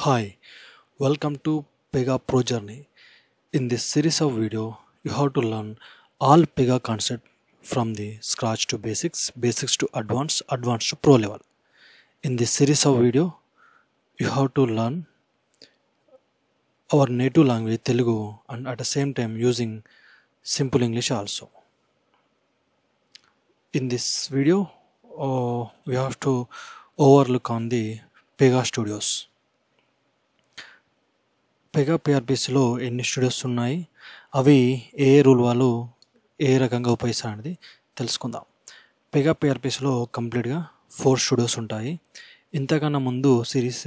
Hi, welcome to Pega Pro Journey. In this series of video, you have to learn all Pega concept from the scratch to basics, basics to advanced, advanced to pro level. In this series of video, you have to learn our native language Telugu and at the same time using simple English also. In this video, we have to overlook on the Pega Studios. Pega పిఆర్పిసిలో ఎన్ని studios ఉన్నాయి, అవి ఏ rule వాళ్ళు ఏ రకంగా ఉపయోగిస్తారు అనేది తెలుసుకుందాం. Pega పిఆర్పిసిలో కంప్లీట్గా 4 స్టూడియోస్ ఉంటాయి. ఇంతకన్నా ముందు సిరీస్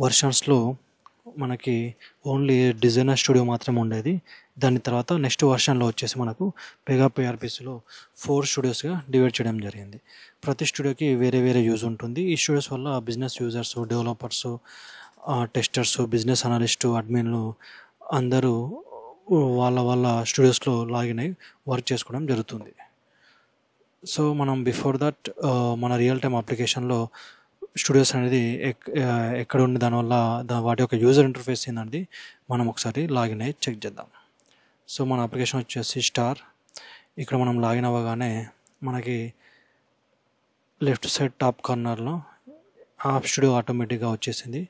వర్షన్స్లో మనకి ఓన్లీ డిజైనర్ స్టూడియో మాత్రమే ఉండేది. దాని తర్వాత నెక్స్ట్ వర్షన్లో వచ్చేసి మనకు పెగా పిఆర్పిసిలో 4 స్టూడియోస్గా డివైడ్ చేయడం జరిగింది. ప్రతి స్టూడియోకి వేరే వేరే యూజ్ ఉంటుంది. ఈ స్టూడియోస్ వల్ల business users, developers, testers, business analyst, అడ్మిన్లు అందరూ వాళ్ళ స్టూడియోస్లో లాగిన్ అయ్యి వర్క్ చేసుకోవడం జరుగుతుంది. సో మనం బిఫోర్ దట్ మన రియల్ టైమ్ అప్లికేషన్లో స్టూడియోస్ అనేది ఎక్కడ ఉంది, దానివల్ల వాటి యొక్క యూజర్ ఇంటర్ఫేస్ ఏంటనేది మనం ఒకసారి లాగిన్ అయ్యి చెక్ చేద్దాం. సో మన అప్లికేషన్ వచ్చేసి స్టార్. ఇక్కడ మనం లాగిన్ అవ్వగానే మనకి లెఫ్ట్ సైడ్ టాప్ కార్నర్లో యాప్ స్టూడియో ఆటోమేటిక్గా వచ్చేసింది.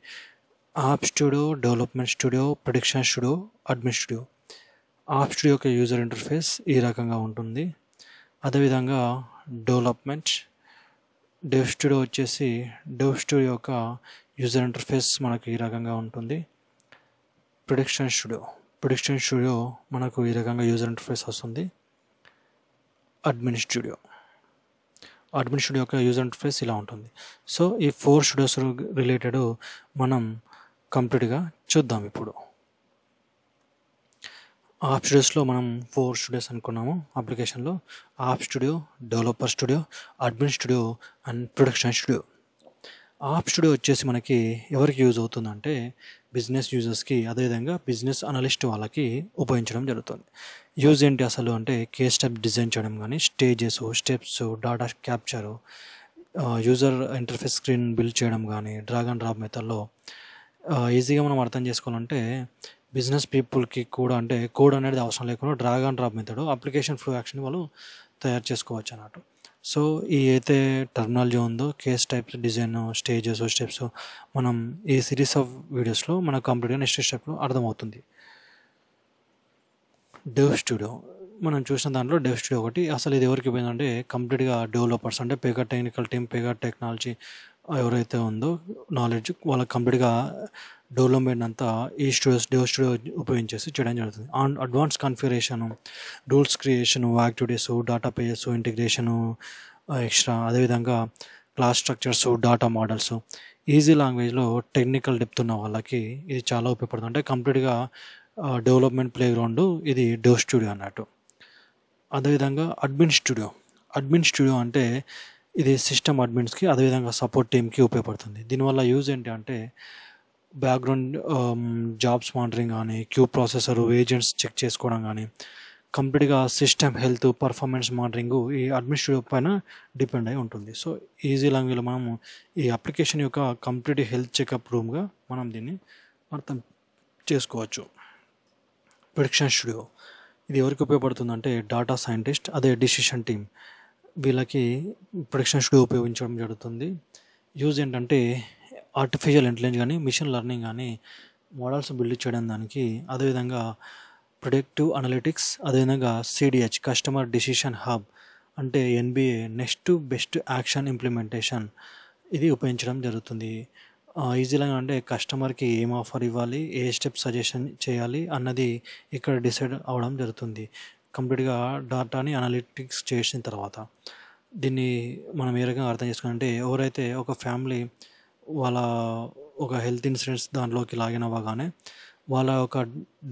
App studio, development studio, prediction studio, admin studio. App studio యొక్క యూజర్ ఇంటర్ఫేస్ ఈ రకంగా ఉంటుంది. అదేవిధంగా డెవలప్మెంట్ డెవ్ స్టూడియో వచ్చేసి డెవ్ స్టూడియో యొక్క యూజర్ ఇంటర్ఫేస్ మనకు ఈ రకంగా ఉంటుంది. ప్రిడిక్షన్ స్టూడియో మనకు ఈ రకంగా యూజర్ ఇంటర్ఫేస్ వస్తుంది. అడ్మిన్ స్టూడియో యొక్క యూజర్ ఇంటర్ఫేస్ ఇలా ఉంటుంది. సో ఈ 4 స్టూడియోస్ రిలేటెడ్ మనం కంప్లీట్గా చూద్దాం. ఇప్పుడు యాప్ స్టూడియోస్లో మనం 4 స్టూడియోస్ అనుకున్నాము అప్లికేషన్లో. App studio, developer studio, admin studio and production studio. App studio వచ్చేసి మనకి ఎవరికి యూజ్ అవుతుందంటే బిజినెస్ యూజర్స్కి, అదేవిధంగా బిజినెస్ అనలిస్ట్ వాళ్ళకి ఉపయోగించడం జరుగుతుంది. యూజ్ ఏంటి అసలు అంటే కేస్ స్టెప్ డిజైన్ చేయడం కానీ, stages, steps, data క్యాప్చరు, user interface screen build చేయడం కానీ, డ్రాగ్ అండ్ డ్రాప్ మెథడ్లో ఈజీగా మనం అర్థం చేసుకోవాలంటే బిజినెస్ పీపుల్కి కూడా అంటే కోడ్ అనేది అవసరం లేకుండా drag and drop method application flow action వాళ్ళు తయారు చేసుకోవచ్చు అన్నట్టు. సో ఈ అయితే టెర్మినాలజీ ఉందో case types, design, stages, steps మనం ఈ సిరీస్ ఆఫ్ వీడియోస్లో మనకు కంప్లీట్గా నెక్స్ట్ స్టెప్లో అర్థమవుతుంది. డెవ్ స్టూడియో మనం చూసిన దాంట్లో డెవ్ స్టూడియో ఒకటి. అసలు ఇది ఎవరికి పోయిందంటే కంప్లీట్గా డెవలపర్స్ అంటే Pega technical team, Pega technology ఎవరైతే ఉందో నాలెడ్జ్ వాళ్ళకి కంప్లీట్గా డెవలప్మెంట్ అంతా ఈ డెవ్ స్టూడియో ఉపయోగించేసి చేయడం జరుగుతుంది. Advance configuration, rules creation, activities, data pages, integration extra, అదేవిధంగా class structures, data models, easy లాంగ్వేజ్లో టెక్నికల్ డెప్త్ ఉన్న వాళ్ళకి ఇది చాలా ఉపయోగపడుతుంది. అంటే కంప్లీట్గా డెవలప్మెంట్ ప్లే గ్రౌండ్ ఇది డెవ్ స్టూడియో అన్నట్టు. అదేవిధంగా అడ్మిన్ స్టూడియో అంటే ఇది సిస్టమ్ అడ్మిన్స్కి, అదేవిధంగా సపోర్ట్ టీమ్కి ఉపయోగపడుతుంది. దీనివల్ల యూజ్ ఏంటి అంటే బ్యాక్గ్రౌండ్ జాబ్స్ మానిటరింగ్ కానీ, క్యూ ప్రాసెసర్, ఏజెంట్స్ చెక్ చేసుకోవడం కానీ, కంప్లీట్గా సిస్టమ్ హెల్త్, పర్ఫార్మెన్స్ మానిటరింగ్ ఈ అడ్మిన్ స్టూడియో పైన డిపెండ్ అయి ఉంటుంది. సో ఈజీ లాంగ్వేజ్లో మనము ఈ అప్లికేషన్ యొక్క కంప్లీట్ హెల్త్ చెకప్ రూమ్గా మనం దీన్ని అర్థం చేసుకోవచ్చు. ప్రిడిక్షన్ స్టూడియో ఇది ఎవరికి ఉపయోగపడుతుందంటే డేటా సైంటిస్ట్, అదే డిసిషన్ టీమ్ వీళ్ళకి ప్రిడిక్షన్ స్టూడియో ఉపయోగించడం జరుగుతుంది. యూజ్ ఏంటంటే ఆర్టిఫిషియల్ ఇంటెలిజెన్స్ కానీ, మిషన్ లెర్నింగ్ కానీ మోడల్స్ బిల్డ్ చేయడం దానికి, అదేవిధంగా ప్రిడిక్టివ్ అనలిటిక్స్, అదేవిధంగా సిడిహెచ్ కస్టమర్ డిసిషన్ హబ్ అంటే NBA next best action implementation ఇది ఉపయోగించడం జరుగుతుంది. ఈజీగా అంటే కస్టమర్కి ఏం ఆఫర్ ఇవ్వాలి, ఏ స్టెప్ సజెషన్ చేయాలి అన్నది ఇక్కడ డిసైడ్ అవ్వడం జరుగుతుంది. కంప్లీట్గా డేటాని అనలిటిక్స్ చేసిన తర్వాత దీన్ని మనం ఏ రకంగా అర్థం చేసుకోవాలంటే ఎవరైతే ఒక ఫ్యామిలీ వాళ్ళ ఒక హెల్త్ ఇన్సూరెన్స్ దాంట్లోకి లాగిన్ అవ్వగానే వాళ్ళ యొక్క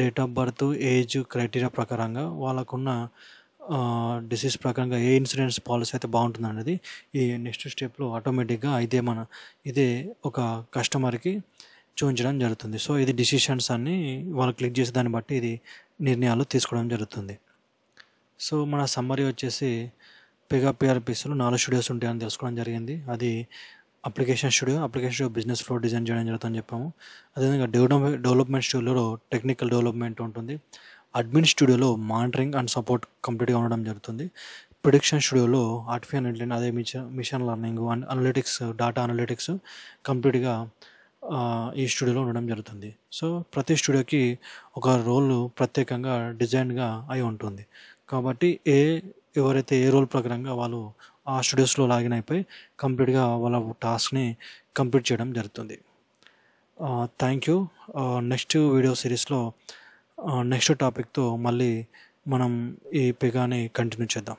date of birth, age criteria ప్రకారంగా వాళ్ళకున్న డిసీజ్ ప్రకారంగా ఏ ఇన్సూరెన్స్ పాలసీ అయితే బాగుంటుంది అనేది ఈ నెక్స్ట్ స్టెప్లో ఆటోమేటిక్గా ఇదే ఒక కస్టమర్కి చూపించడం జరుగుతుంది. సో ఇది డిసిషన్స్ అన్నీ వాళ్ళు క్లిక్ చేసే దాన్ని బట్టి ఇది నిర్ణయాలు తీసుకోవడం జరుగుతుంది. సో మన సమ్మరీ వచ్చేసి పెగా పిఆర్పిస్లో 4 స్టూడియోస్ ఉంటాయని తెలుసుకోవడం జరిగింది. అది application studio business flow design చేయడం జరుగుతుందని చెప్పాము. అదేవిధంగా డెవలప్మెంట్ స్టూడియోలో టెక్నికల్ డెవలప్మెంట్ ఉంటుంది. అడ్మిన్ స్టూడియోలో మానిటరింగ్ అండ్ సపోర్ట్ కంప్లీట్గా ఉండడం జరుగుతుంది. ప్రిడిక్షన్ స్టూడియోలో ఆర్టిఫిషియల్ ఇంటెలిజెన్స్ అదే machine learning and analytics data analytics కంప్లీట్గా ఈ స్టూడియోలో ఉండడం జరుగుతుంది. సో ప్రతి స్టూడియోకి ఒక రోల్ ప్రత్యేకంగా డిజైన్గా అయి ఉంటుంది. కాబట్టి ఎవరైతే ఏ రోల్ ప్రకారంగా వాళ్ళు ఆ స్టూడియోస్లో లాగిన్ అయిపోయి కంప్లీట్గా వాళ్ళ టాస్క్ని కంప్లీట్ చేయడం జరుగుతుంది. Thank you. నెక్స్ట్ వీడియో సిరీస్లో నెక్స్ట్ టాపిక్తో మళ్ళీ మనం ఈ పెగాని కంటిన్యూ చేద్దాం.